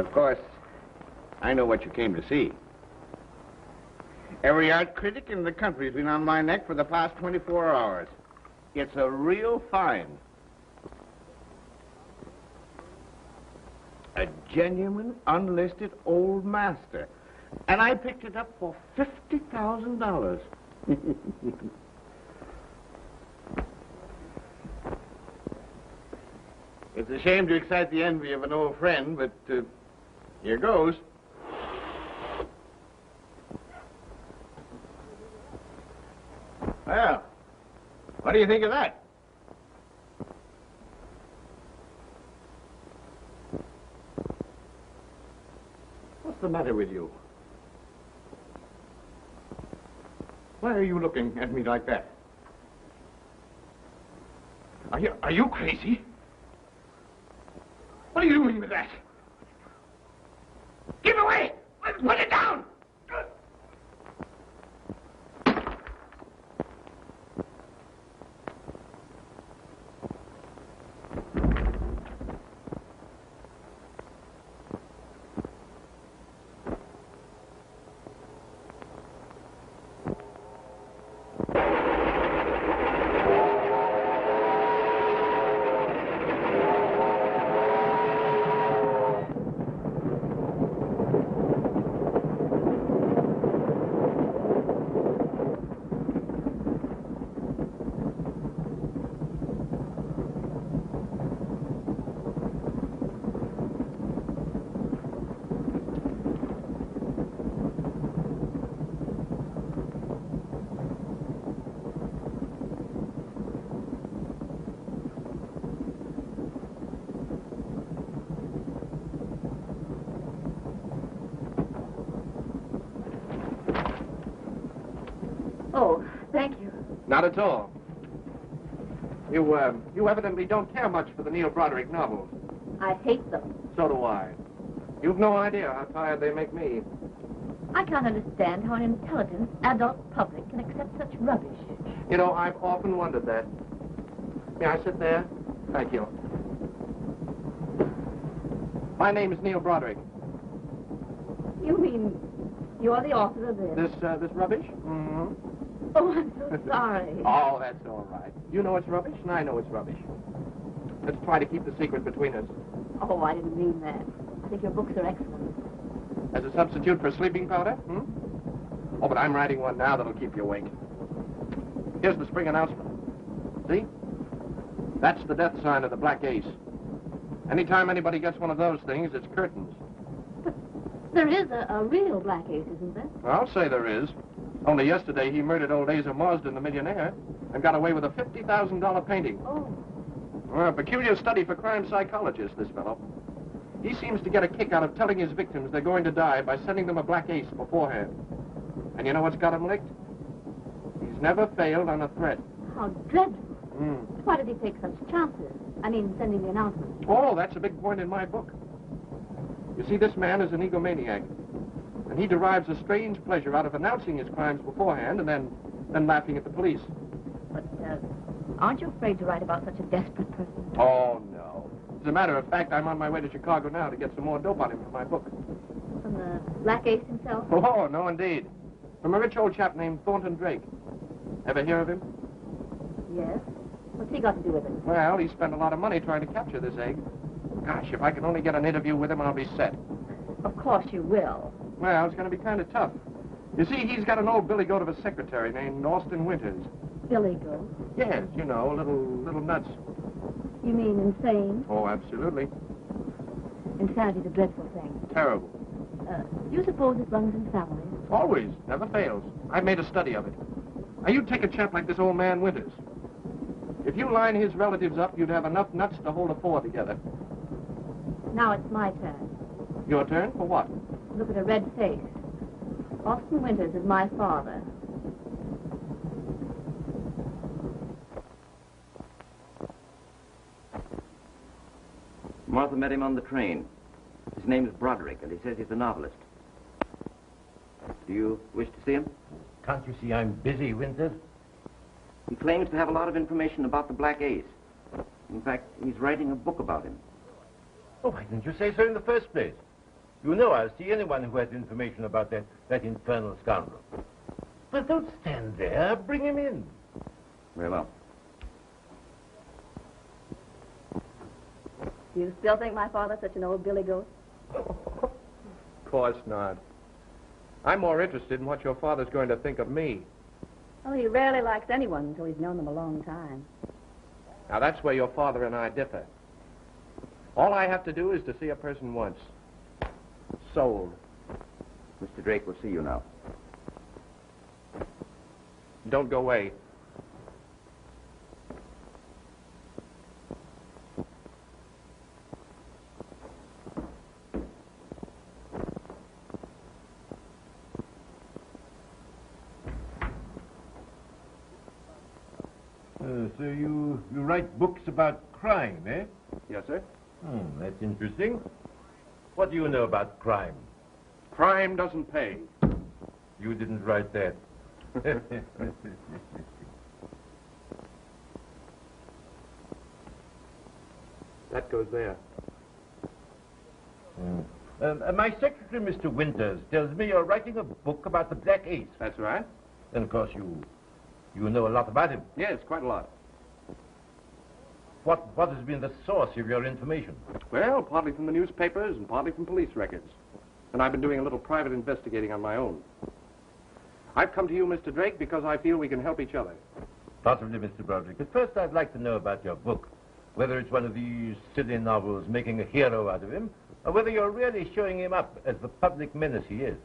Of course, I know what you came to see. Every art critic in the country's been on my neck for the past 24 hours. It's a real find. A genuine, unlisted old master. And I picked it up for $50,000. It's a shame to excite the envy of an old friend, but here goes. Well, what do you think of that? What's the matter with you? Why are you looking at me like that? Are you crazy? What are you doing with that? Give away! Put it down! Thank you. Not at all. You evidently don't care much for the Neil Broderick novels. I hate them. So do I. You've no idea how tired they make me. I can't understand how an intelligent adult public can accept such rubbish. You know, I've often wondered that. May I sit there? Thank you. My name is Neil Broderick. You mean you're the author of this? This rubbish? Mm-hmm. Oh, I'm so sorry. Oh, that's all right. You know it's rubbish, and I know it's rubbish. Let's try to keep the secret between us. Oh, I didn't mean that. I think your books are excellent. As a substitute for sleeping powder? Hmm? Oh, but I'm writing one now that'll keep you awake. Here's the spring announcement. See? That's the death sign of the Black Ace. Anytime anybody gets one of those things, it's curtains. But there is a real Black Ace, isn't there? I'll say there is. Only yesterday he murdered old Asa Marsden, the millionaire, and got away with a $50,000 painting. Oh. Well, a peculiar study for crime psychologists, this fellow. He seems to get a kick out of telling his victims they're going to die by sending them a black ace beforehand. And you know what's got him licked? He's never failed on a threat. How dreadful. Why did he take such chances? I mean, sending the announcement. Oh, that's a big point in my book. You see, this man is an egomaniac. And he derives a strange pleasure out of announcing his crimes beforehand and then laughing at the police. But, aren't you afraid to write about such a desperate person? Oh, no. As a matter of fact, I'm on my way to Chicago now to get some more dope on him for my book. From the Black Ace himself? Oh, no, indeed. From a rich old chap named Thornton Drake. Ever hear of him? Yes. What's he got to do with it? Well, he spent a lot of money trying to capture this egg. Gosh, if I can only get an interview with him, I'll be set. Of course you will. Well, it's going to be kind of tough. You see, he's got an old billy goat of a secretary named Austin Winters. Billy goat? Yes, you know, little nuts. You mean insane? Oh, absolutely. Insanity's a dreadful thing. Terrible. Do you suppose it runs in families? Always. Never fails. I've made a study of it. Now, you take a chap like this old man Winters. If you line his relatives up, you'd have enough nuts to hold a four together. Now it's my turn. Your turn? For what? Look at a red face. Austin Winters is my father. Martha met him on the train. His name is Broderick, and he says he's a novelist. Do you wish to see him? Can't you see I'm busy, Winters? He claims to have a lot of information about the Black Ace. In fact, he's writing a book about him. Oh, why didn't you say so in the first place? You know I'll see anyone who has information about that infernal scoundrel. But don't stand there. Bring him in. Very well. Do you still think my father's such an old billy goat? Of course not. I'm more interested in what your father's going to think of me. Well, he rarely likes anyone until he's known them a long time. Now, that's where your father and I differ. All I have to do is to see a person once. Sold. Mr. Drake will see you now. Don't go away. So you write books about crime, eh? Yes, sir. That's interesting. What do you know about crime? Crime doesn't pay. You didn't write that. That goes there. My secretary, Mr. Winters, tells me you're writing a book about the Black Ace. That's right. And, of course, you know a lot about him. Yes, quite a lot. What has been the source of your information? Well, partly from the newspapers and partly from police records. And I've been doing a little private investigating on my own. I've come to you, Mr. Drake, because I feel we can help each other. Possibly, Mr. Broderick. But first, I'd like to know about your book. Whether it's one of these silly novels making a hero out of him, or whether you're really showing him up as the public menace he is.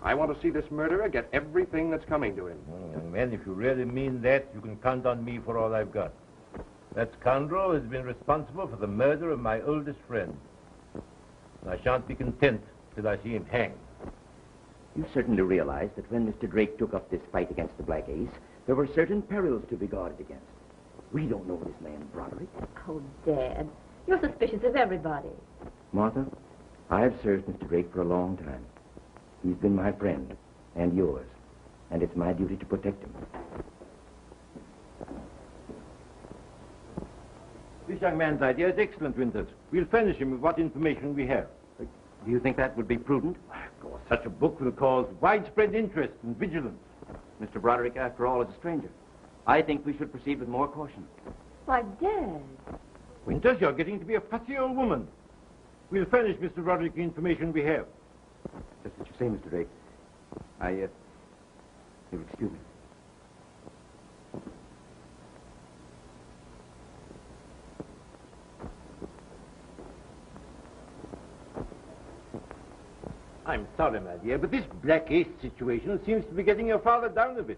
I want to see this murderer get everything that's coming to him. Young man, if you really mean that, you can count on me for all I've got. That scoundrel has been responsible for the murder of my oldest friend. And I shan't be content till I see him hanged. You certainly realize that when Mr. Drake took up this fight against the Black Ace, there were certain perils to be guarded against. We don't know this man, Broderick. Oh, Dad, you're suspicious of everybody. Martha, I've served Mr. Drake for a long time. He's been my friend, and yours, and it's my duty to protect him. This young man's idea is excellent, Winters. We'll furnish him with what information we have. Do you think that would be prudent? Of course, such a book will cause widespread interest and vigilance. Mr. Broderick, after all, is a stranger. I think we should proceed with more caution. Why, Dad. Winters, you're getting to be a fussy old woman. We'll furnish Mr. Broderick the information we have. Just what you say, Mr. Drake. You'll excuse me. I'm sorry, my dear, but this Black Ace situation seems to be getting your father down a bit.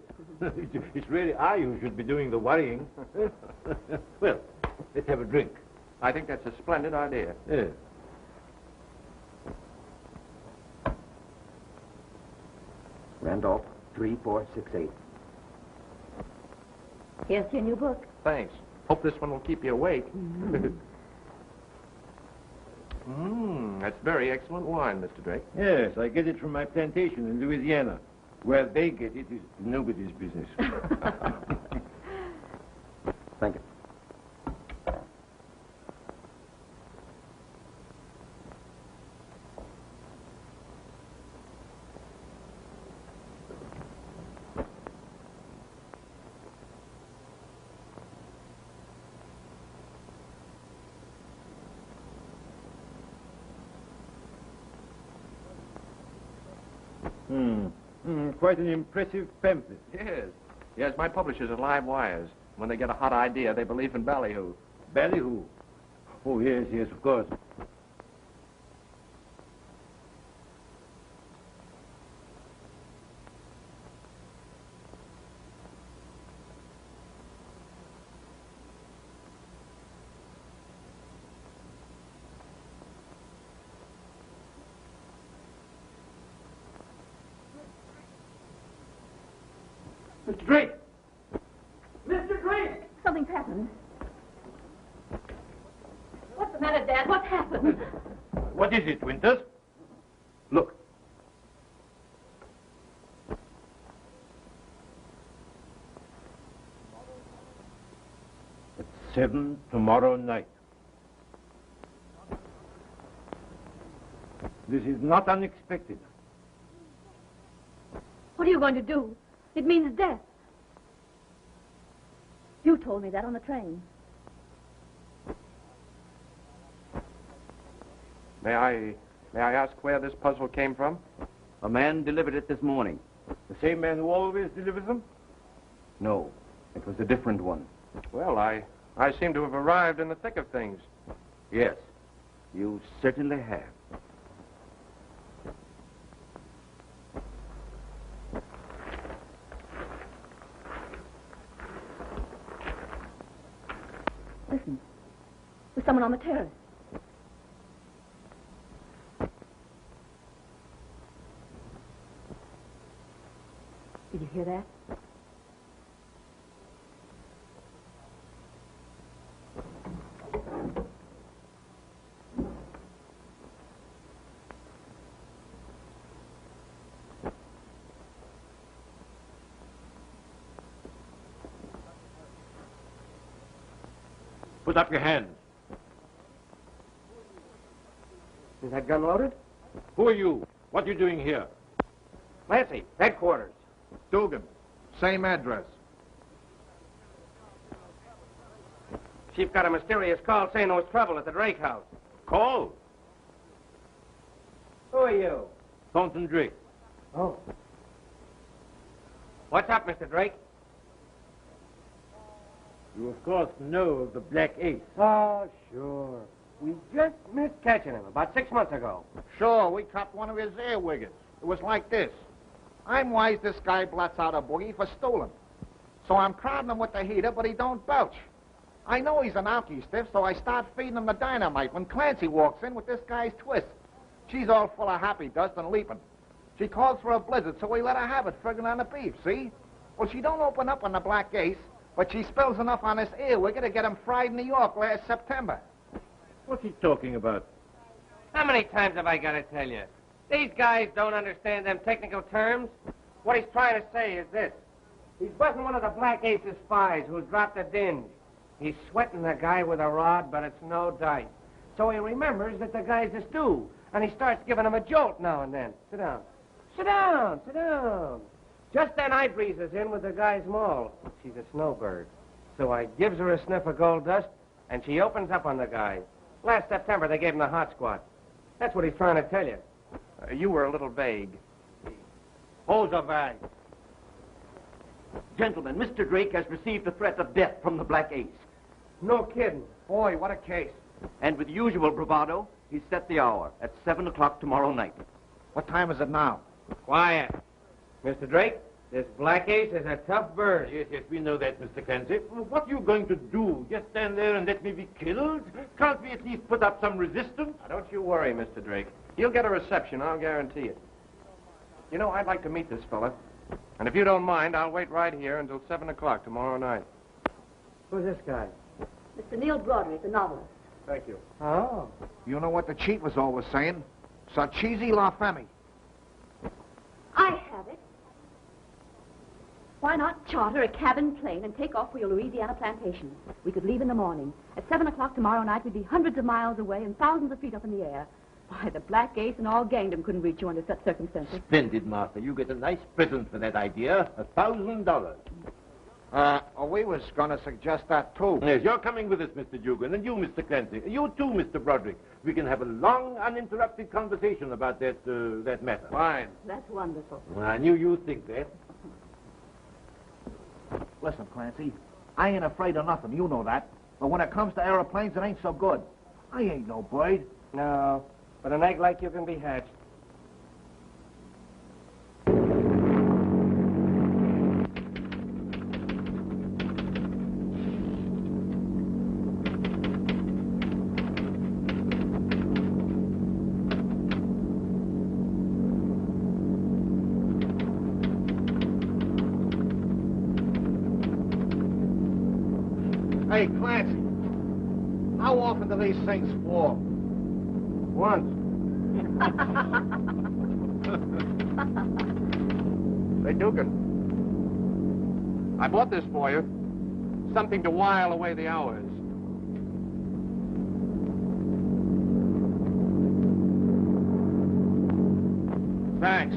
It's really I who should be doing the worrying. Well, let's have a drink. I think that's a splendid idea. Yeah. Randolph, 3468. Here's your new book. Thanks. Hope this one will keep you awake. That's very excellent wine, Mr. Drake. Yes, I get it from my plantation in Louisiana. Where they get it is nobody's business. Thank you. Quite an impressive pamphlet. Yes. Yes, my publishers are Live Wires. When they get a hot idea, they believe in ballyhoo. Ballyhoo? Oh, yes, of course. Mr. Drake! Mr. Drake! Something's happened. What's the matter, Dad? What's happened? What is it, Winters? Look. At 7 tomorrow night. This is not unexpected. What are you going to do? It means death. You told me that on the train. May I ask where this puzzle came from? A man delivered it this morning. The same man who always delivers them? No, it was a different one. Well, I seem to have arrived in the thick of things. Yes, you certainly have. Listen. There's someone on the terrace. Did you hear that? Put up your hands. Is that gun loaded? Who are you? What are you doing here? Clancy, headquarters. Dugan, same address. Chief got a mysterious call saying there was trouble at the Drake house. Call. Who are you? Thornton Drake. Oh. What's up, Mr. Drake? You, of course, know of the Black Ace. Oh, sure. We just missed catching him about 6 months ago. Sure, we caught one of his earwiggers. It was like this. I'm wise this guy blots out a boogie for stealing. So I'm crowding him with the heater, but he don't belch. I know he's an alky stiff, so I start feeding him the dynamite when Clancy walks in with this guy's twist. She's all full of happy dust and leaping. She calls for a blizzard, so we let her have it, friggin' on the beef, see? Well, she don't open up on the Black Ace, but she spills enough on this earwigger to get him fried in New York last September. What's he talking about? How many times have I got to tell you? These guys don't understand them technical terms. What he's trying to say is this. He's busting one of the Black Ace's spies who's dropped a dinge. He's sweating the guy with a rod, but it's no dice. So he remembers that the guy's a stew, and he starts giving him a jolt now and then. Sit down. Sit down, sit down. Just then I breezes in with the guy's maul. She's a snowbird. So I gives her a sniff of gold dust, and she opens up on the guy. Last September, they gave him the hot squat. That's what he's trying to tell you. You were a little vague. Hold the bag. Gentlemen, Mr. Drake has received a threat of death from the Black Ace. No kidding. Boy, what a case. And with usual bravado, he's set the hour at 7 o'clock tomorrow night. What time is it now? Quiet. Mr. Drake, this Black Ace is a tough bird. Yes, yes, we know that, Mr. Clancy. What are you going to do? Just stand there and let me be killed? Can't we at least put up some resistance? Now, don't you worry, Mr. Drake. He'll get a reception, I'll guarantee it. You know, I'd like to meet this fella. And if you don't mind, I'll wait right here until 7 o'clock tomorrow night. Who's this guy? Mr. Neil Broderick, the novelist. Thank you. Oh. You know what the chief was always saying? Sarchisi la femme. I have it. Why not charter a cabin plane and take off for your Louisiana plantation? We could leave in the morning. At 7 o'clock tomorrow night, we'd be hundreds of miles away and thousands of feet up in the air. Why, the Black Ace and all Gangdom couldn't reach you under such circumstances. Splendid, Master. You get a nice present for that idea. $1,000. We was gonna suggest that, too. Yes, you're coming with us, Mr. Dugan, and you, Mr. Clancy. You too, Mr. Broderick. We can have a long, uninterrupted conversation about that matter. Fine. That's wonderful. I knew you'd think that. Listen, Clancy, I ain't afraid of nothing, you know that. But when it comes to aeroplanes, it ain't so good. I ain't no bird. No, but an egg like you can be hatched. Hey, Clancy, how often do these things fall? Once. Say, Dugan, I bought this for you. Something to while away the hours. Thanks.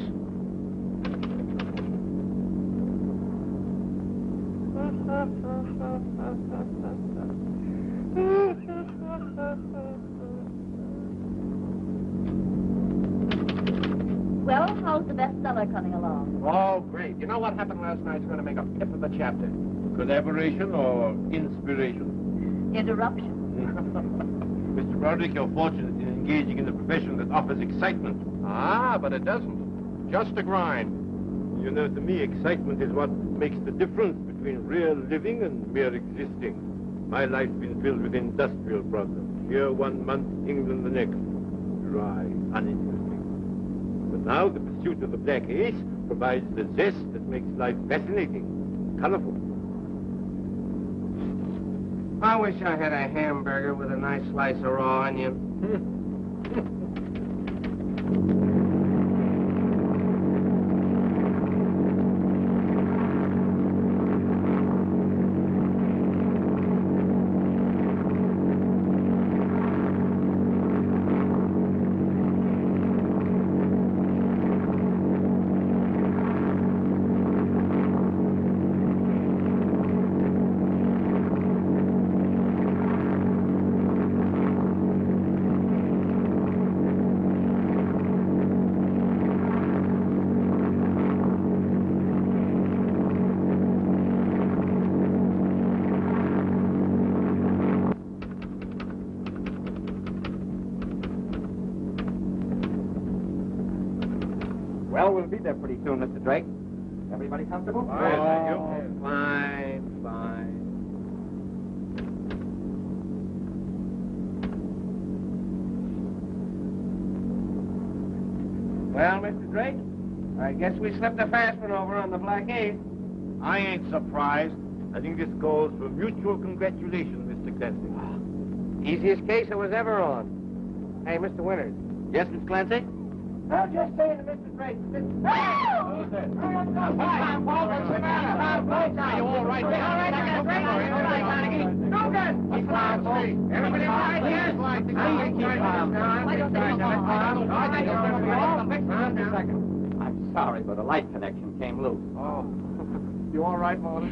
Well, how's the bestseller coming along? Oh, great. You know what happened last night's going to make a pip of the chapter. Collaboration or inspiration? Interruption. Mr. Roderick, you're fortunate in engaging in a profession that offers excitement. Ah, but it doesn't. Just a grind. You know, to me, excitement is what makes the difference between real living and mere existing. My life's been filled with industrial problems. Here 1 month, England the next. Dry, uninteresting. But now the pursuit of the black ace provides the zest that makes life fascinating, colorful. I wish I had a hamburger with a nice slice of raw onion. Well, we'll be there pretty soon, Mr. Drake. Everybody comfortable? Fine, thank you. Fine, fine. Well, Mr. Drake, I guess we slipped a fast one over on the Black Ace. I ain't surprised. I think this calls for mutual congratulations, Mr. Clancy. Easiest case I was ever on. Hey, Mr. Winters. Yes, Miss Clancy? I'm just saying to Mr. Drake. Are you all right? Everybody right here? I'm sorry, but a light connection came loose. Oh, you all right, Mona?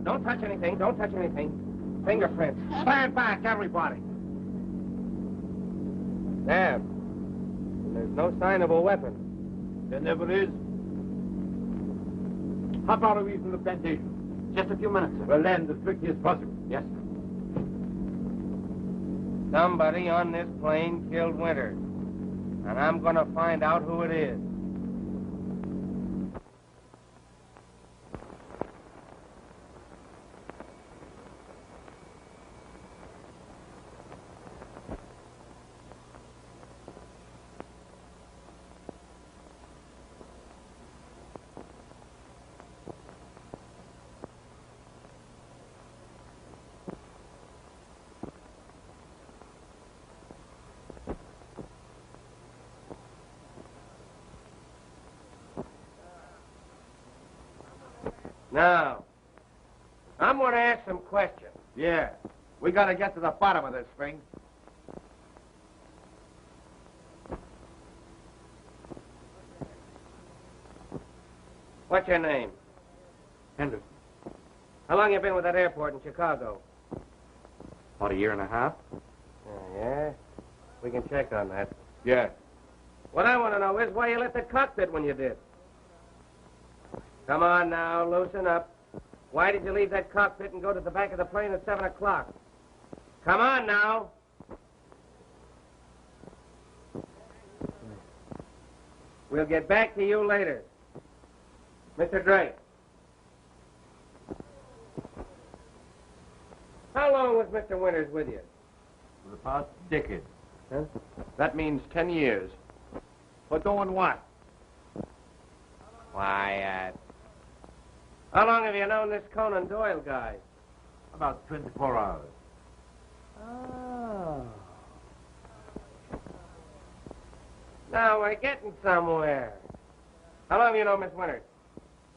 Don't touch anything. Don't touch anything. Fingerprints. Stand back, everybody. There. There's no sign of a weapon. There never is. How far are we from the plantation? Just a few minutes, sir. Well, land as quickly as possible. Yes, sir. Somebody on this plane killed Winters. And I'm going to find out who it is. Now, I'm going to ask some questions. Yeah. We got to get to the bottom of this thing. What's your name? Henderson. How long you been with that airport in Chicago? About a year and a half. Oh, yeah? We can check on that. Yeah. What I want to know is why you left the cockpit when you did. Come on now, loosen up. Why did you leave that cockpit and go to the back of the plane at 7 o'clock? Come on now. We'll get back to you later. Mr. Drake. How long was Mr. Winters with you? For the past decade. Huh? That means 10 years. For doing what? Quiet. How long have you known this Conan Doyle guy? About 24 hours. Oh. Now we're getting somewhere. How long have you known Miss Winters?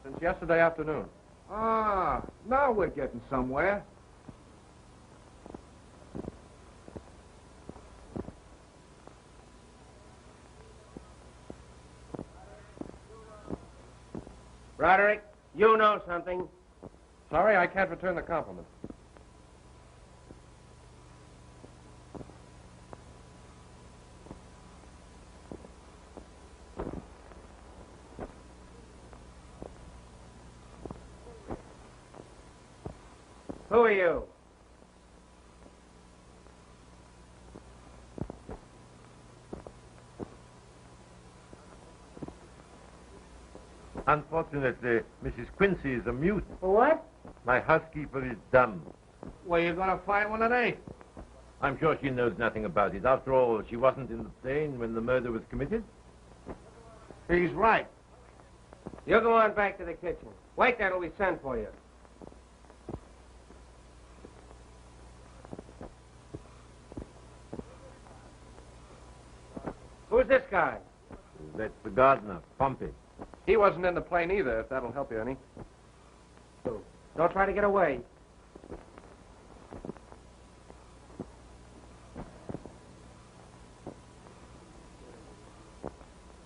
Since yesterday afternoon. Ah, Now we're getting somewhere. Roderick, you know something. Sorry, I can't return the compliment. Who are you? Unfortunately, Mrs. Quincy is a mute. What? My housekeeper is dumb. Where you gonna find one today? I'm sure she knows nothing about it. After all, she wasn't in the plane when the murder was committed. He's right. You go on back to the kitchen. Wait there till we send for you. Who's this guy? That's the gardener, Pompey. He wasn't in the plane either, if that'll help you any. Don't try to get away.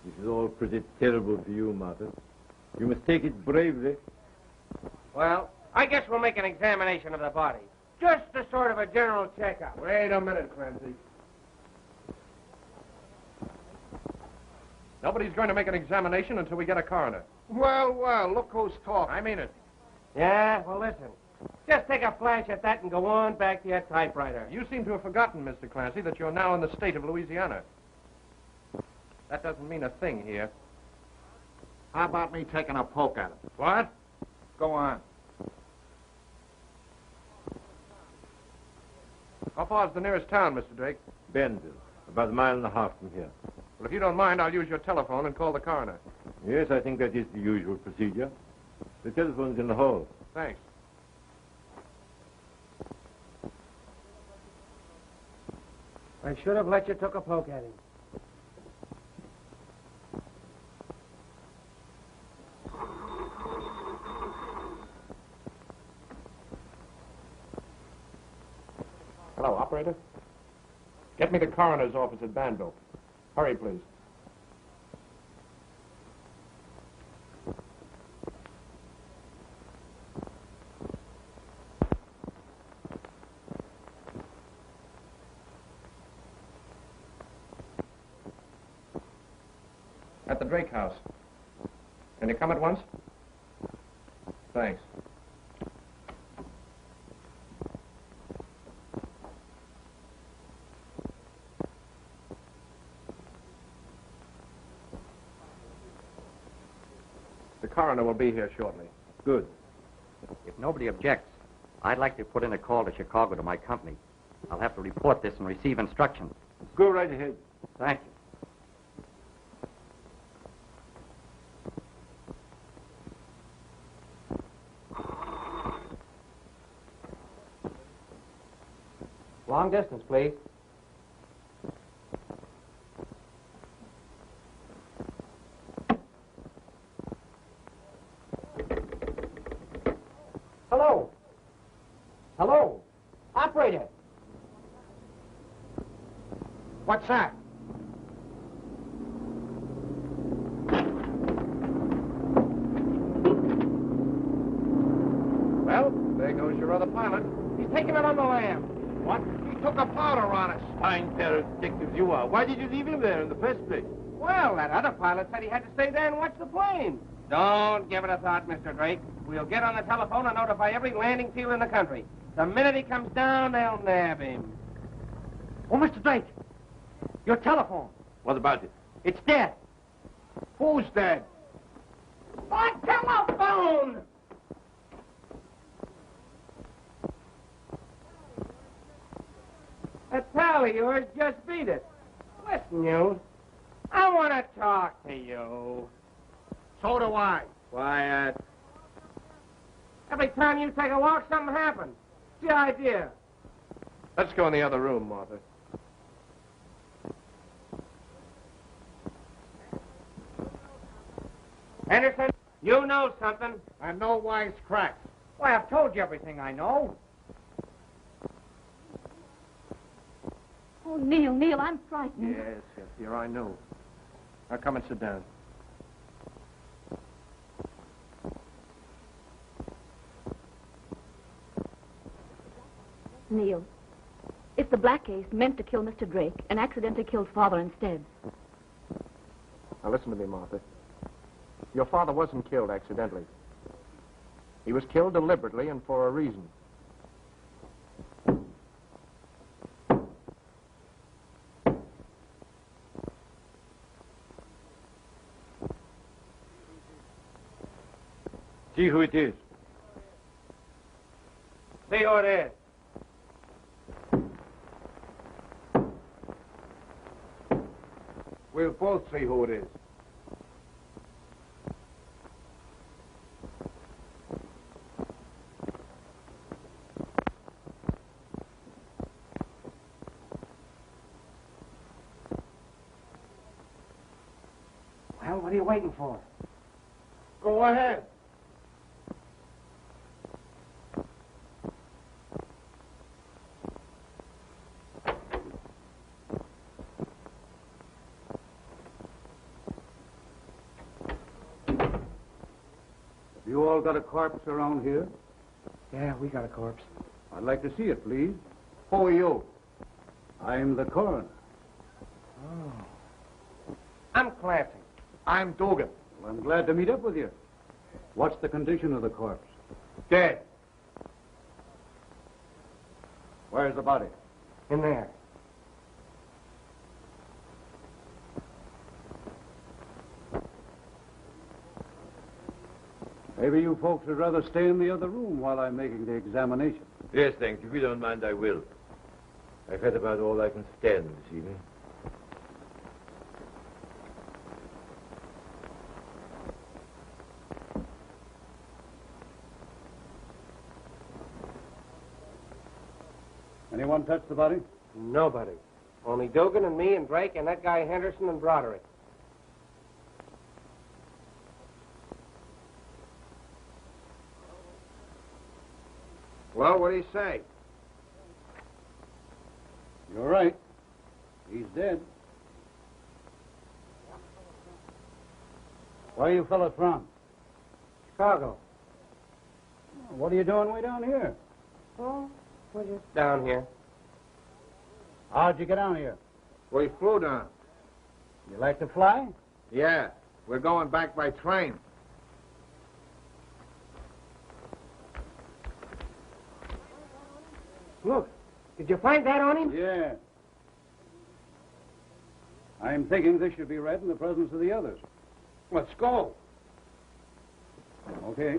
This is all pretty terrible for you, Martha. You must take it bravely. Well, I guess we'll make an examination of the body. Just a sort of a general checkup. Wait a minute, Clancy. Nobody's going to make an examination until we get a coroner. Well, well, look who's talking. I mean it. Yeah, well, listen. Just take a flash at that and go on back to your typewriter. You seem to have forgotten, Mr. Clancy, that you're now in the state of Louisiana. That doesn't mean a thing here. How about me taking a poke at him? What? Go on. How far is the nearest town, Mr. Drake? Benville, about a mile and a half from here. Well, if you don't mind, I'll use your telephone and call the coroner. Yes, I think that is the usual procedure. The telephone's in the hall. Thanks. I should have let you take a poke at him. Hello, operator. Get me the coroner's office at Banville. Hurry, please. At the Drake house. Can you come at once? Thanks. The coroner will be here shortly. Good. If nobody objects, I'd like to put in a call to Chicago to my company. I'll have to report this and receive instructions. Go right ahead. Thank you. Long distance, please. Hello? Hello? Operator? What's that? Well, there goes your other pilot. He's taking it on the lam. What? He took a powder on us. Fine pair of detectives you are. Why did you leave him there in the first place? Well, that other pilot said he had to stay there and watch the plane. Don't give it a thought, Mr. Drake. We'll get on the telephone and notify every landing field in the country. The minute he comes down, they'll nab him. Oh, Mr. Drake, your telephone. What about it? It's dead. Who's dead? My telephone! That pal of yours just beat it. Listen, you. I want to talk to you. So do I. Quiet. Every time you take a walk, something happens. What's the idea? Let's go in the other room, Martha. Anderson, you know something. And no wise cracks. Why, I've told you everything I know. Oh, Neil, I'm frightened. Yes, dear, I know. Now come and sit down. Neil, if the Black Ace meant to kill Mr. Drake and accidentally killed Father instead. Now listen to me, Martha. Your father wasn't killed accidentally. He was killed deliberately and for a reason. See who it is. See who it is. We'll both see who it is. Well, what are you waiting for? Go ahead. You all got a corpse around here? Yeah, we got a corpse. I'd like to see it, please. Who are you? I'm the coroner. I'm Clancy. I'm Dugan. Well, I'm glad to meet up with you. What's the condition of the corpse? Dead. Where's the body? In there. Maybe you folks would rather stay in the other room while I'm making the examination. Yes, thanks. If you don't mind, I will. I've had about all I can stand this evening. Anyone touch the body? Nobody. Only Dugan and me and Drake and that guy Henderson and Broderick. Well, what do you say? You're right. He's dead. Where are you fellas from? Chicago. What are you doing way down here? Oh, we're just down here. How'd you get down here? We flew down. You like to fly? Yeah, we're going back by train. Look, did you find that on him? Yeah. I'm thinking this should be read in the presence of the others. Let's go. Okay.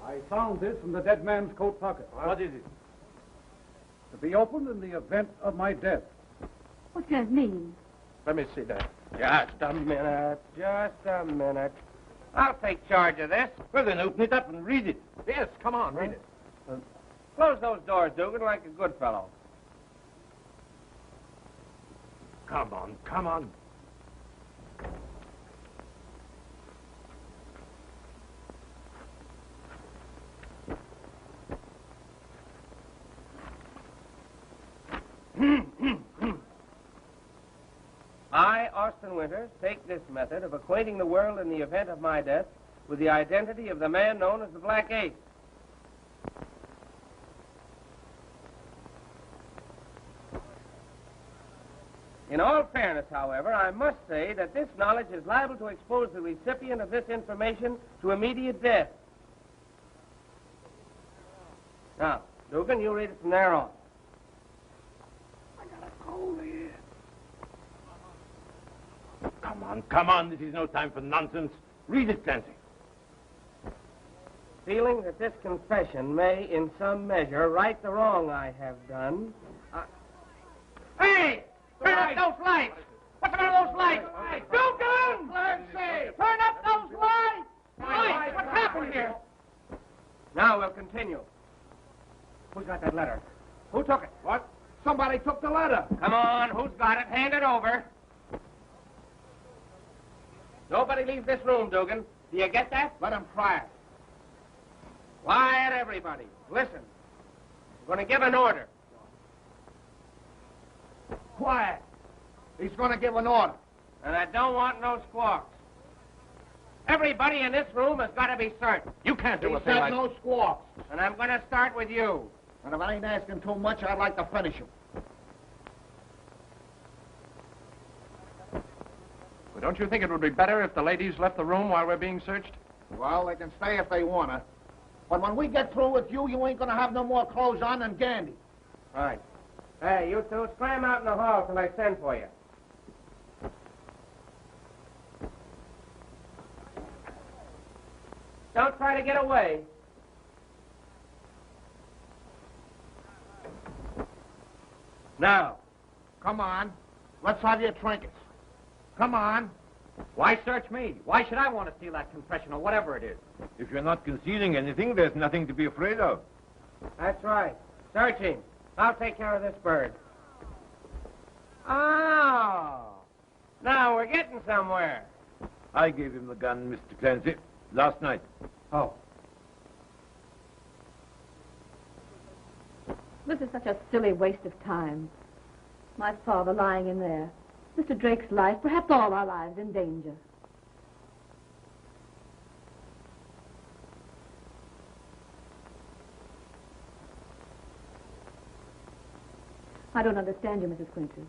I found this in the dead man's coat pocket. What is it? To be opened in the event of my death. What does it mean? Let me see that. Just a minute. Just a minute. I'll take charge of this. Well, then open it up and read it. Yes, come on, read it. Close those doors, Dugan, like a good fellow. Come on, come on. I, Austin Winters, take this method of acquainting the world in the event of my death with the identity of the man known as the Black Ace. In all fairness, however, I must say that this knowledge is liable to expose the recipient of this information to immediate death. Now, Dugan, you read it from there on. Come on. This is no time for nonsense. Read it, Clancy. Feeling that this confession may, in some measure, right the wrong I have done, Hey! Turn up those lights! What's the matter with those lights? Dugan! Clancy! Turn up those lights! Lights! What's happened here? Now we'll continue. Who's got that letter? Who took it? What? Somebody took the letter. Come on, who's got it? Hand it over. Nobody leaves this room, Dugan. Do you get that? Let him try it. Quiet, everybody. Listen. We're going to give an order. Quiet. He's going to give an order. And I don't want no squawks. Everybody in this room has got to be searched. You can't do He a thing said like... no squawks. And I'm going to start with you. And if I ain't asking too much, I'd like to finish him. Well, don't you think it would be better if the ladies left the room while we're being searched? Well, they can stay if they want to. But when we get through with you, you ain't going to have no more clothes on than Gandy. Right. Hey, you two, scram out in the hall till I send for you. Don't try to get away. Now. Come on. Let's have your trinkets. Come on. Why search me? Why should I want to steal that confession or whatever it is? If you're not concealing anything, there's nothing to be afraid of. That's right. Search him. I'll take care of this bird. Oh. Now we're getting somewhere. I gave him the gun, Mr. Clancy, last night. Oh. This is such a silly waste of time. My father lying in there. Mr. Drake's life, perhaps all our lives, in danger. I don't understand you, Mrs. Quincy.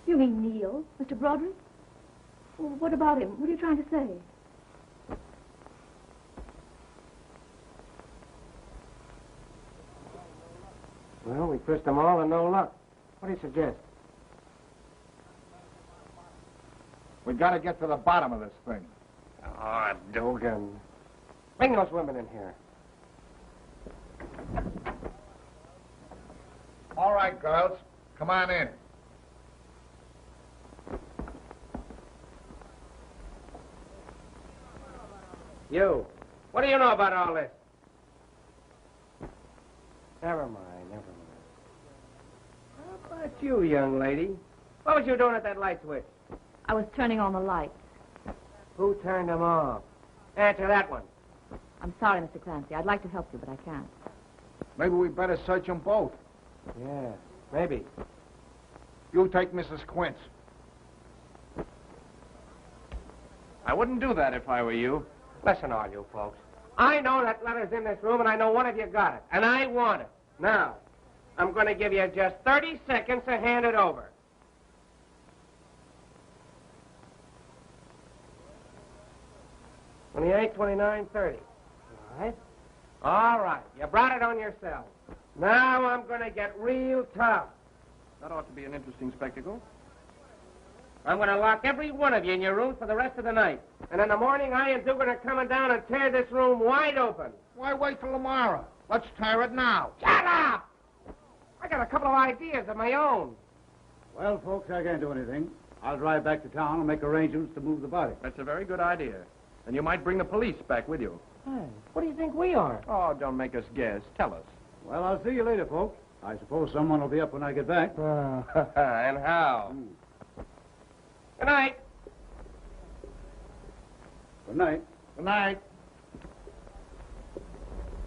You mean Neil, Mr. Broderick? Well, what about him? What are you trying to say? Well, we frisked them all and no luck. What do you suggest? We got to get to the bottom of this thing. Oh, Dugan. Bring those women in here. All right, girls. Come on in. You. What do you know about all this? Never mind, never mind. How about you, young lady? What was you doing at that light switch? I was turning on the lights. Who turned them off? Answer that one. I'm sorry, Mr. Clancy. I'd like to help you, but I can't. Maybe we better search them both. Yeah, maybe. You take Mrs. Quince. I wouldn't do that if I were you. Listen, all you folks. I know that letter's in this room, and I know one of you got it. And I want it. Now, I'm going to give you just 30 seconds to hand it over. 28, 29, 30. All right? All right. You brought it on yourself. Now I'm going to get real tough. That ought to be an interesting spectacle. I'm going to lock every one of you in your rooms for the rest of the night. And in the morning, I and Dugan are coming down and tear this room wide open. Why wait till tomorrow? Let's tear it now. Shut up! I got a couple of ideas of my own. Well, folks, I can't do anything. I'll drive back to town and make arrangements to move the body. That's a very good idea. And you might bring the police back with you. Hey, what do you think we are? Oh, don't make us guess. Tell us. Well, I'll see you later, folks. I suppose someone will be up when I get back. And how? Good night. Good night. Good night.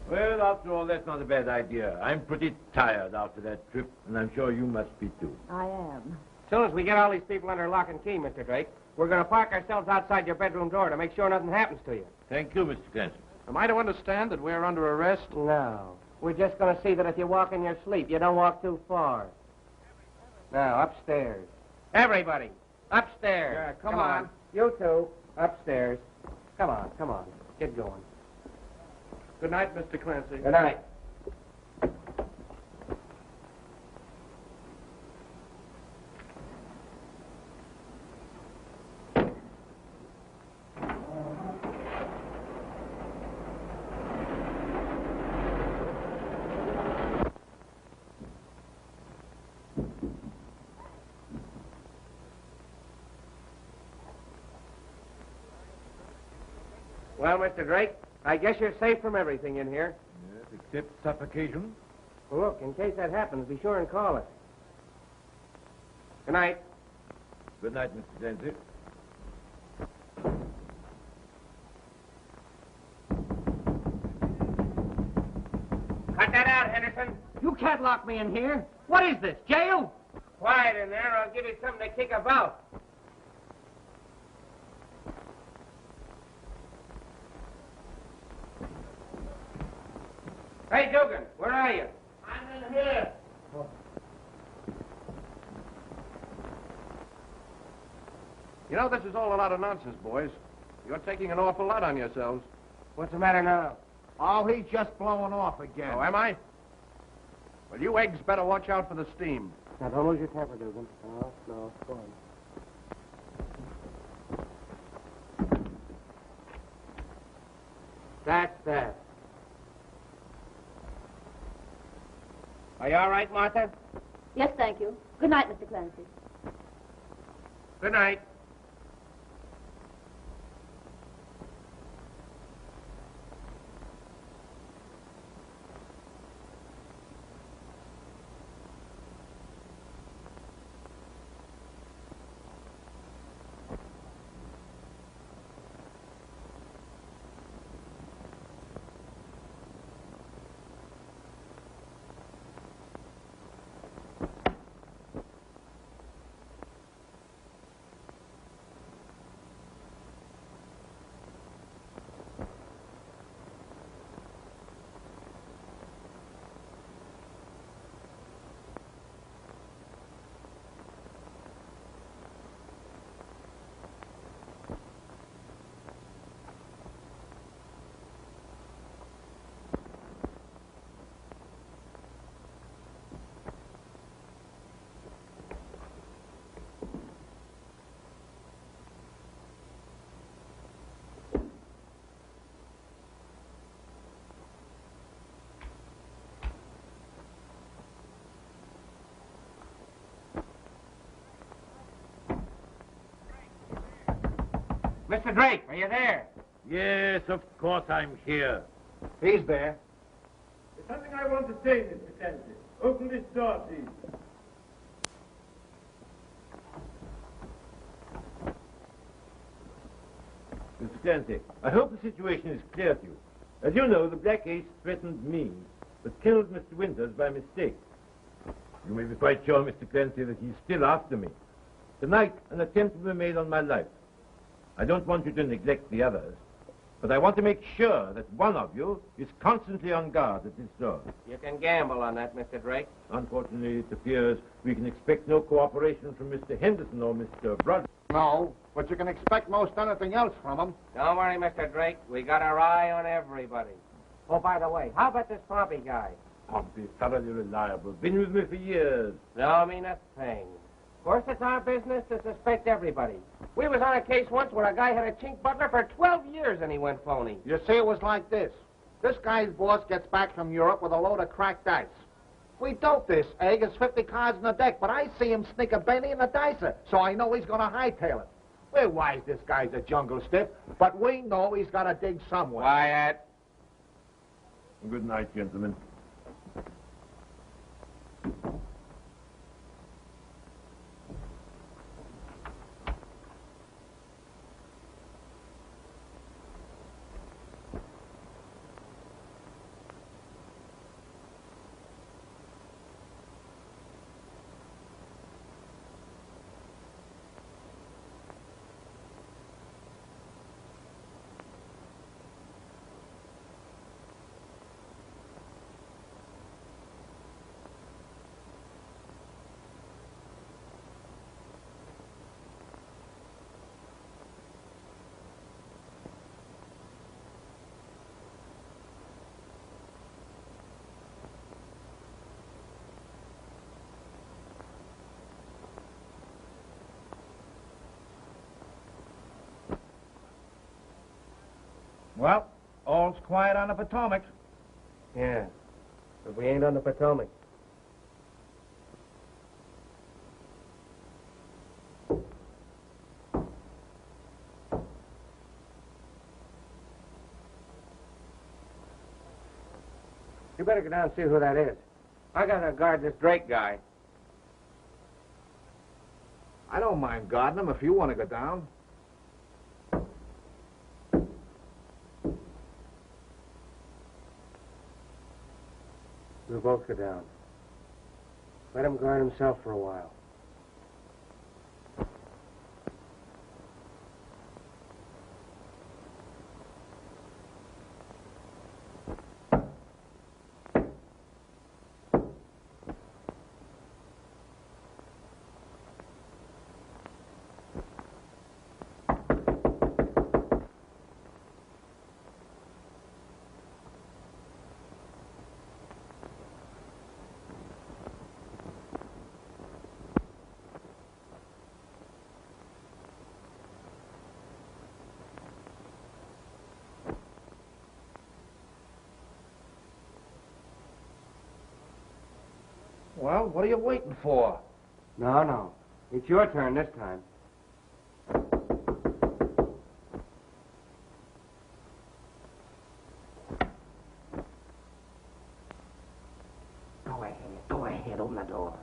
Well, after all, that's not a bad idea. I'm pretty tired after that trip, and I'm sure you must be too. I am. As soon as we get all these people under lock and key, Mr. Drake, we're going to park ourselves outside your bedroom door to make sure nothing happens to you. Thank you, Mr. Clancy. Am I to understand that we're under arrest? No. We're just going to see that if you walk in your sleep, you don't walk too far. Now, upstairs. Everybody, upstairs. Yeah, come on. You two, upstairs. Come on. Get going. Good night, Mr. Clancy. Good night. Well, Mr. Drake, I guess you're safe from everything in here. Yes, except suffocation. Well, look, in case that happens, be sure and call us. Good night. Good night, Mr. Clancy. Cut that out, Henderson. You can't lock me in here. What is this, jail? Quiet in there, or I'll give you something to kick about. Hey, Dugan, where are you? I'm in here. You know, this is all a lot of nonsense, boys. You're taking an awful lot on yourselves. What's the matter now? Oh, he's just blowing off again. Oh, am I? Well, you eggs better watch out for the steam. Now, don't lose your temper, Dugan. No, go on. That's that. Are you all right, Martha? Yes, thank you. Good night, Mr. Clancy. Good night. Mr. Drake, are you there? Yes, of course I'm here. He's there. There's something I want to say, Mr. Clancy. Open this door, please. Mr. Clancy, I hope the situation is clear to you. As you know, the Black Ace threatened me, but killed Mr. Winters by mistake. You may be quite sure, Mr. Clancy, that he's still after me. Tonight, an attempt will be made on my life. I don't want you to neglect the others, but I want to make sure that one of you is constantly on guard at this door. You can gamble on that, Mr. Drake. Unfortunately, it appears we can expect no cooperation from Mr. Henderson or Mr. Broderick. No, but you can expect most anything else from him. Don't worry, Mr. Drake. We got our eye on everybody. Oh, by the way, how about this Pompey guy? Pompey, thoroughly reliable. Been with me for years. No, mean a thing. Of course, it's our business to suspect everybody. We was on a case once where a guy had a chink butler for 12 years and he went phony. You see, it was like this. This guy's boss gets back from Europe with a load of cracked dice. We dope this egg. It's 50 cards in the deck, but I see him sneak a Benny in the dicer, so I know he's going to hightail it. We're wise this guy's a jungle stiff, but we know he's got to dig somewhere. Quiet. Good night, gentlemen. Well, all's quiet on the Potomac. Yeah, but we ain't on the Potomac. You better go down and see who that is. I gotta guard this Drake guy. I don't mind guarding him if you want to go down. We'll both go down. Let him guard himself for a while. Well, what are you waiting for? No. It's your turn this time. Go ahead, open the door.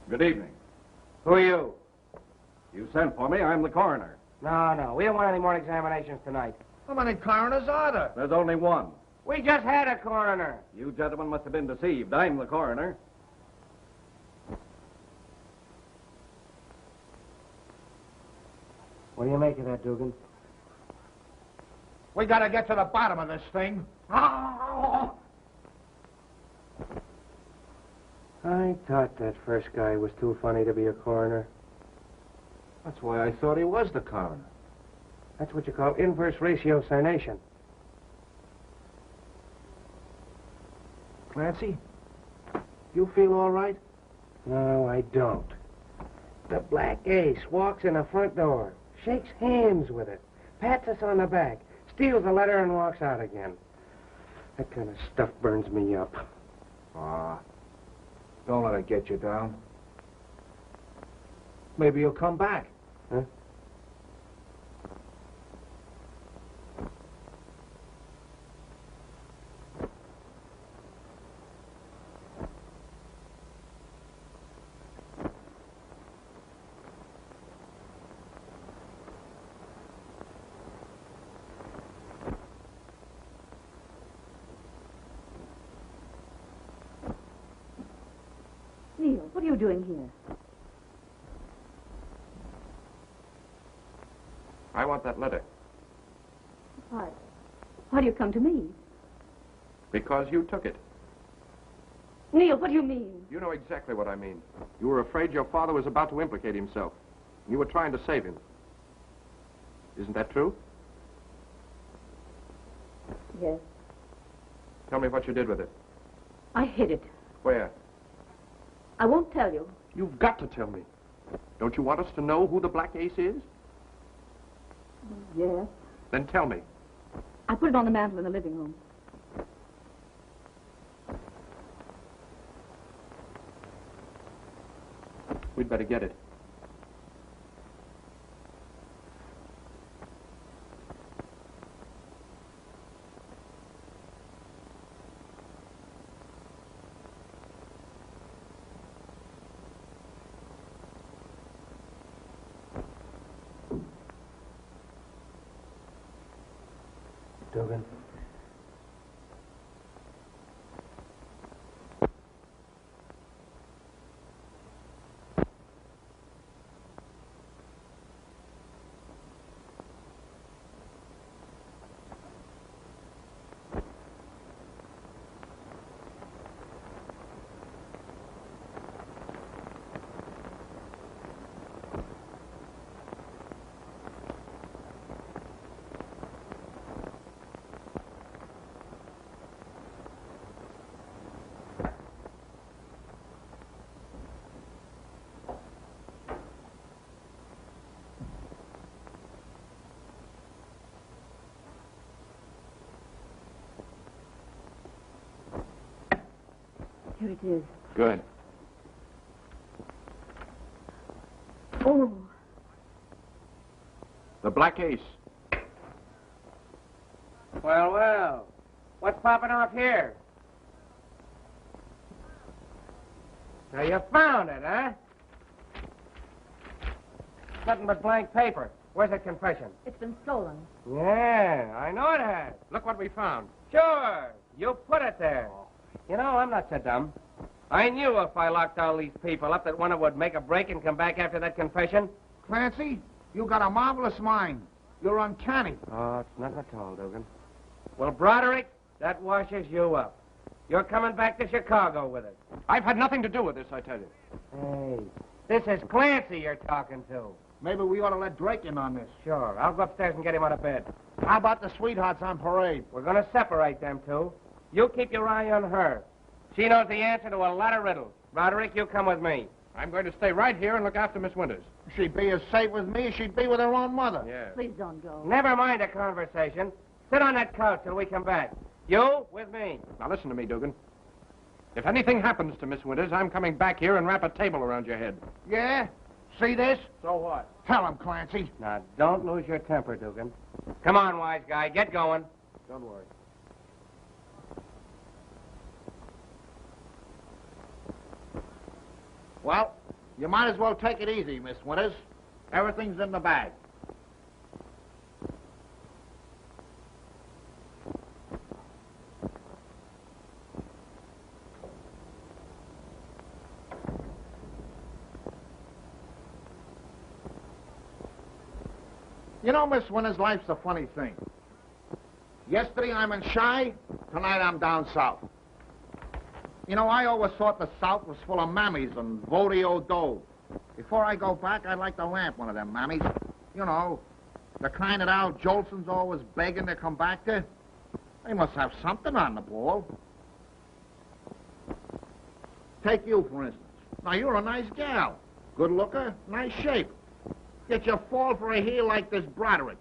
Good evening. Who are you? You sent for me. I'm the coroner. No, we don't want any more examinations tonight. How many coroners are there? There's only one. We just had a coroner. You gentlemen must have been deceived. I'm the coroner. What do you make of that, Dugan? We gotta get to the bottom of this thing. I thought that first guy was too funny to be a coroner. That's why I thought he was the coroner. That's what you call inverse ratiocination. Clancy, you feel all right? No, I don't. The Black Ace walks in the front door, shakes hands with it, pats us on the back, steals a letter and walks out again. That kind of stuff burns me up. Don't let it get you down. Maybe you'll come back. Huh? Neil, what are you doing here? I want that letter. Why do you come to me? Because you took it. Neil, what do you mean? You know exactly what I mean. You were afraid your father was about to implicate himself. You were trying to save him. Isn't that true? Yes. Tell me what you did with it. I hid it. Where? I won't tell you. You've got to tell me. Don't you want us to know who the Black Ace is? Yes. Then tell me. I put it on the mantel in the living room. We'd better get it. Dugan. Here it is. Good. Oh, The Black Ace. Well, well. What's popping off here? So you found it, huh? Nothing but blank paper. Where's that confession? It's been stolen. Yeah, I know it has. Look what we found. Sure. You put it there. You know, I'm not so dumb. I knew if I locked all these people up that one of them would make a break and come back after that confession. Clancy, you got a marvelous mind. You're uncanny. Oh, it's nothing at all, Dugan. Well, Broderick, that washes you up. You're coming back to Chicago with it. I've had nothing to do with this, I tell you. Hey, this is Clancy you're talking to. Maybe we ought to let Drake in on this. Sure. I'll go upstairs and get him out of bed. How about the sweethearts on parade? We're going to separate them two. You keep your eye on her. She knows the answer to a lot of riddles. Broderick, you come with me. I'm going to stay right here and look after Miss Winters. She'd be as safe with me as she'd be with her own mother. Yeah. Please don't go. Never mind a conversation. Sit on that couch till we come back. You with me. Now listen to me, Dugan. If anything happens to Miss Winters, I'm coming back here and wrap a table around your head. Yeah? See this? So what? Tell him, Clancy. Now, don't lose your temper, Dugan. Come on, wise guy. Get going. Don't worry. Well, you might as well take it easy, Miss Winters. Everything's in the bag. You know, Miss Winters, life's a funny thing. Yesterday I'm in Chi, tonight I'm down south. You know, I always thought the South was full of mammies and vodeo dough. Before I go back, I'd like to lamp one of them mammies. You know, the kind that Al Jolson's always begging to come back to. They must have something on the ball. Take you, for instance. Now, you're a nice gal. Good looker, nice shape. Yet you fall for a heel like this Broderick.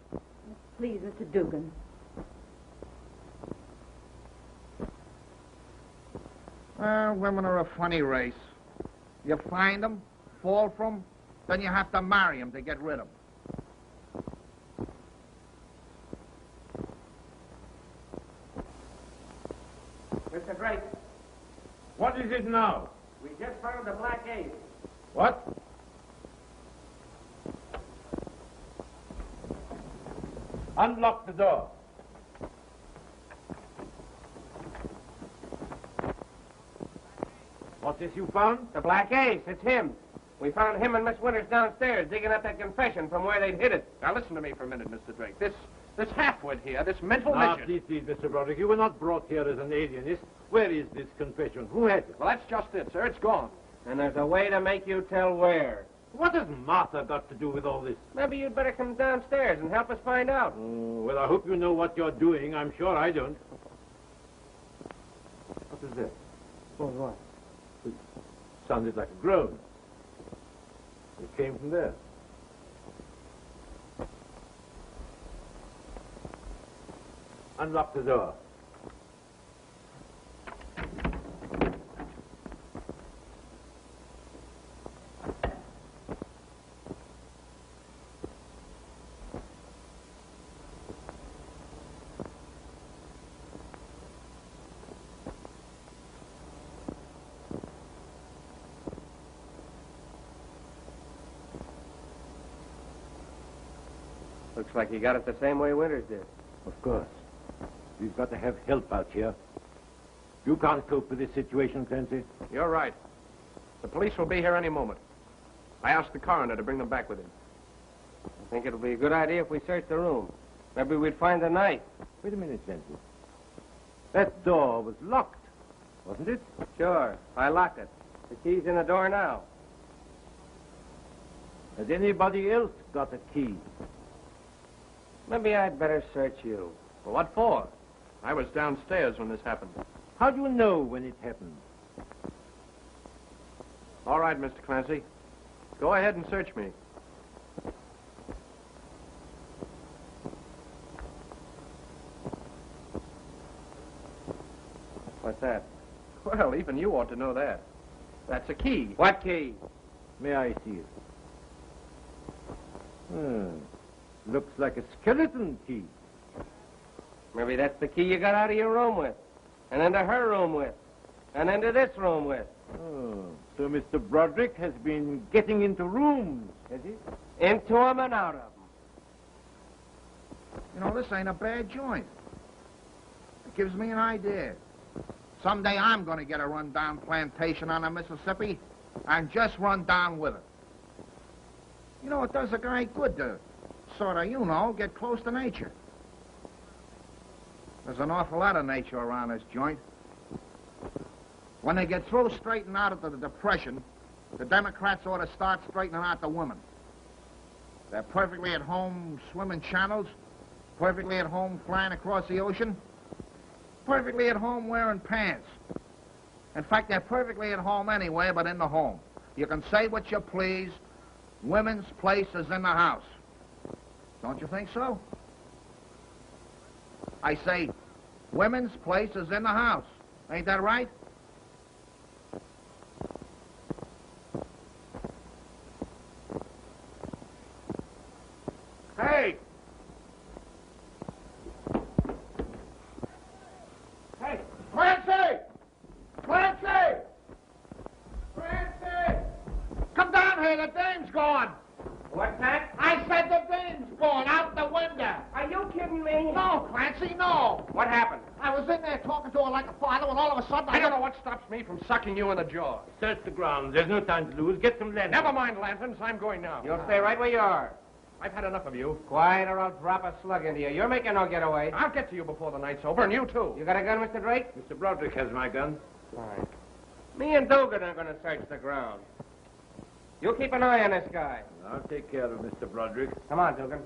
Please, Mr. Dugan. Women are a funny race. You find them, fall for them, then you have to marry them to get rid of them. Mr. Drake, What is it now? we just found the Black Ace. What? Unlock the door. What's this you found? The Black Ace. It's him. We found him and Miss Winters downstairs digging up that confession from where they'd hid it. Now listen to me for a minute, Mr. Drake. This halfwit here, this mental Now, midget. please, Mr. Broderick, you were not brought here as an alienist. Where is this confession? Who has it? Well, that's just it, sir. It's gone. And there's a way to make you tell where. What has Martha got to do with all this? Maybe you'd better come downstairs and help us find out. Oh, well, I hope you know what you're doing. I'm sure I don't. What is that? What? Sounded like a groan. It came from there. Unlock the door. Looks like you got it the same way Winters did. Of course. We've got to have help out here. You can't cope with this situation, Clancy. You're right. The police will be here any moment. I asked the coroner to bring them back with him. I think it'll be a good idea if we search the room. Maybe we'd find the knife. Wait a minute, Clancy. That door was locked, wasn't it? Sure. I locked it. The key's in the door now. Has anybody else got a key? Maybe I'd better search you. Well, what for? I was downstairs when this happened. How do you know when it happened? All right, Mr. Clancy. Go ahead and search me. What's that? Well, even you ought to know that. That's a key. What key? May I see it? Looks like a skeleton key. Maybe that's the key you got out of your room with, and into her room with, and into this room with. Oh, so Mr. Broderick has been getting into rooms, has he? Into them and out of them. You know, this ain't a bad joint. It gives me an idea. Someday I'm going to get a rundown plantation on the Mississippi and just run down with it. You know, it does a guy good to sort of, you know, get close to nature. There's an awful lot of nature around this joint. When they get through straightening out of the Depression, the Democrats ought to start straightening out the women. They're perfectly at home swimming channels, perfectly at home flying across the ocean, perfectly at home wearing pants. In fact, they're perfectly at home anywhere but in the home. You can say what you please. Women's place is in the house. Don't you think so? I say, women's place is in the house. Ain't that right? Hey! Hey! Clancy! Clancy! Clancy! Come down here, the dame's gone. What's that? I said the dame's gone out the window. Are you kidding me? No, Clancy, no. What happened? I was in there talking to her like a father, and all of a sudden I don't know what stops me from sucking you in the jaw. Search the ground. There's no time to lose. Get some lanterns. Never mind lanterns. I'm going now. You'll stay right where you are. I've had enough of you. Quiet or I'll drop a slug into you. You're making no getaway. I'll get to you before the night's over, and you too. You got a gun, Mr. Drake? Mr. Broderick has my gun. Fine. Me and Dugan are going to search the ground. You keep an eye on this guy. I'll take care of Mr. Broderick. Come on, Dugan.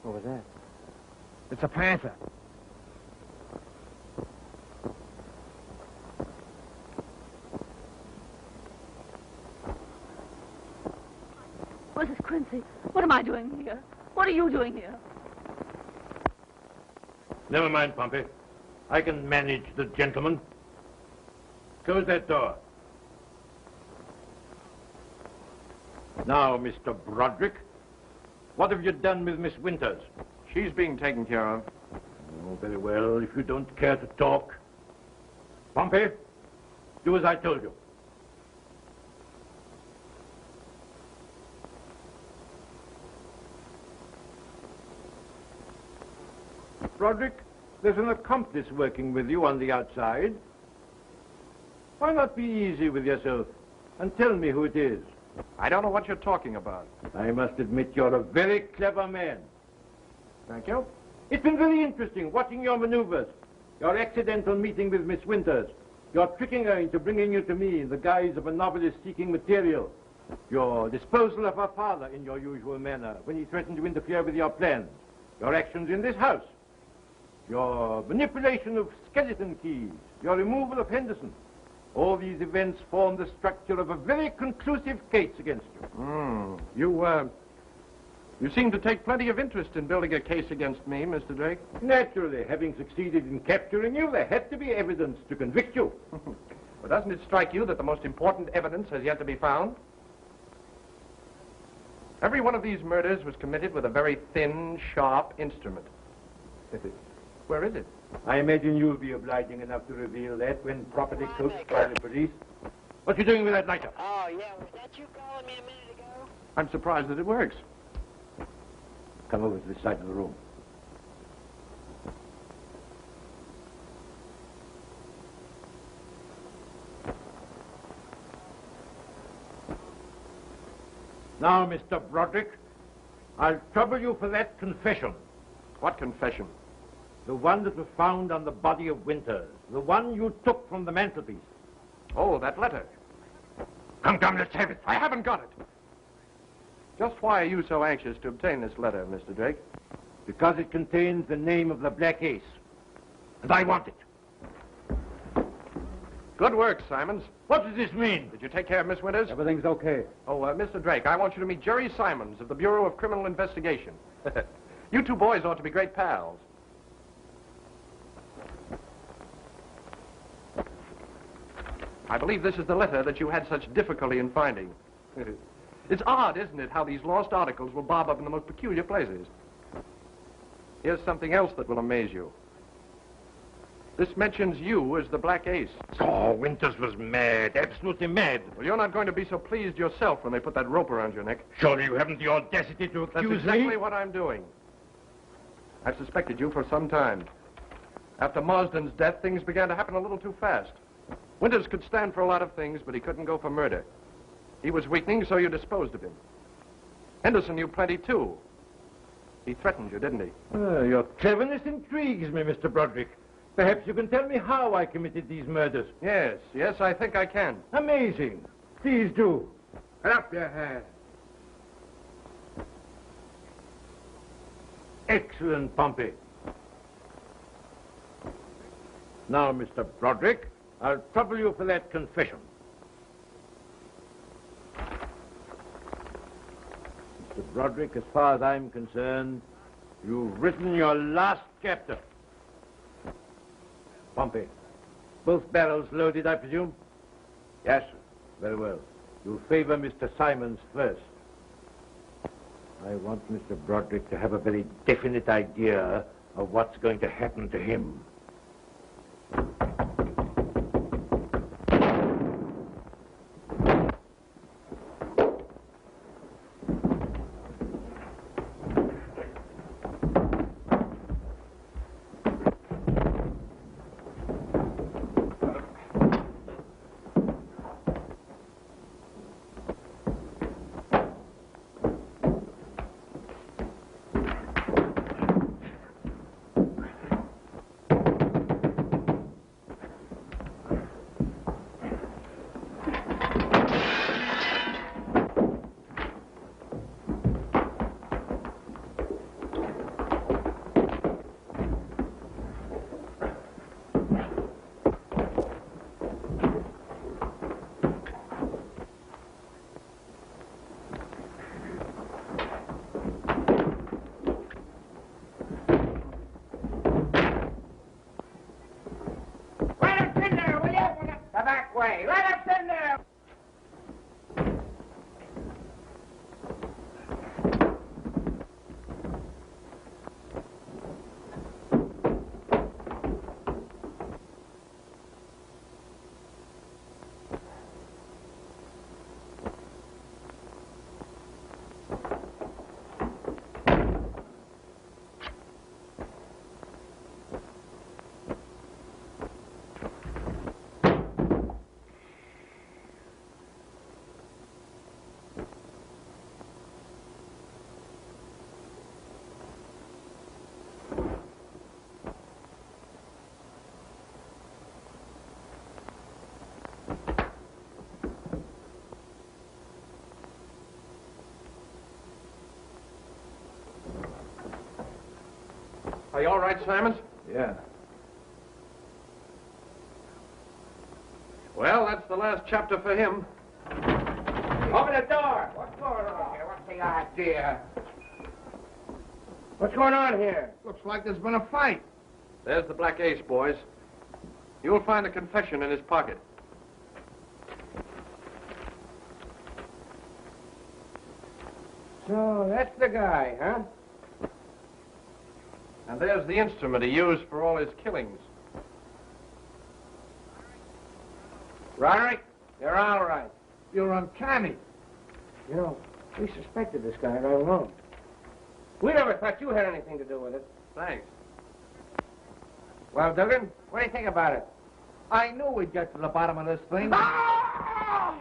What was that? It's a panther. Mrs. Quincy, what am I doing here? What are you doing here? Never mind, Pompey. I can manage the gentleman. Close that door. Now, Mr. Broderick, what have you done with Miss Winters? She's being taken care of. Oh, very well, if you don't care to talk. Pompey, do as I told you. Broderick, there's an accomplice working with you on the outside. Why not be easy with yourself and tell me who it is? I don't know what you're talking about. I must admit you're a very clever man. Thank you. It's been very interesting watching your maneuvers, your accidental meeting with Miss Winters, your tricking her into bringing you to me in the guise of a novelist seeking material, your disposal of her father in your usual manner when he threatened to interfere with your plans, your actions in this house, your manipulation of skeleton keys, your removal of Henderson. All these events form the structure of a very conclusive case against you. You seem to take plenty of interest in building a case against me, Mr. Drake. Naturally, having succeeded in capturing you, there had to be evidence to convict you. Well, doesn't it strike you that the most important evidence has yet to be found? Every one of these murders was committed with a very thin, sharp instrument. Where is it? I imagine you'll be obliging enough to reveal that when properly coached by the police. What you doing with that lighter? Oh, yeah, was that you calling me a minute ago? I'm surprised that it works. Come over to this side of the room. Now, Mr. Broderick, I'll trouble you for that confession. What confession? The one that was found on the body of Winters. The one you took from the mantelpiece. Oh, that letter. Come, let's have it. I haven't got it. Just why are you so anxious to obtain this letter, Mr. Drake? Because it contains the name of the Black Ace. And I want it. Good work, Simons. What does this mean? Did you take care of Miss Winters? Everything's okay. Oh, Mr. Drake, I want you to meet Jerry Simons of the Bureau of Criminal Investigation. You two boys ought to be great pals. I believe this is the letter that you had such difficulty in finding. It's odd, isn't it, how these lost articles will bob up in the most peculiar places. Here's something else that will amaze you. This mentions you as the Black Ace. Oh, Winters was mad, absolutely mad. Well, you're not going to be so pleased yourself when they put that rope around your neck. Surely you haven't the audacity to accuse me? That's exactly what I'm doing. I've suspected you for some time. After Marsden's death, things began to happen a little too fast. Winters could stand for a lot of things, but he couldn't go for murder. He was weakening, so you disposed of him. Henderson knew plenty, too. He threatened you, didn't he? Your cleverness intrigues me, Mr. Broderick. Perhaps you can tell me how I committed these murders. Yes, I think I can. Amazing. Please do. Put up your hand. Excellent, Pompey. Now, Mr. Broderick, I'll trouble you for that confession. Mr. Broderick, as far as I'm concerned, you've written your last chapter. Pompey, both barrels loaded, I presume? Yes, sir. Very well. You'll favor Mr. Simons first. I want Mr. Broderick to have a very definite idea of what's going to happen to him. Way. Let us in there! Are you all right, Simons? Yeah. Well, that's the last chapter for him. Open the door! What's going on here? What's the idea? What's going on here? Looks like there's been a fight. There's the Black Ace, boys. You'll find a confession in his pocket. So, that's the guy, huh? And there's the instrument he used for all his killings. Roderick, you're all right. You're uncanny. You know, we suspected this guy right along. We never thought you had anything to do with it. Thanks. Well, Dugan, what do you think about it? I knew we'd get to the bottom of this thing. Ah!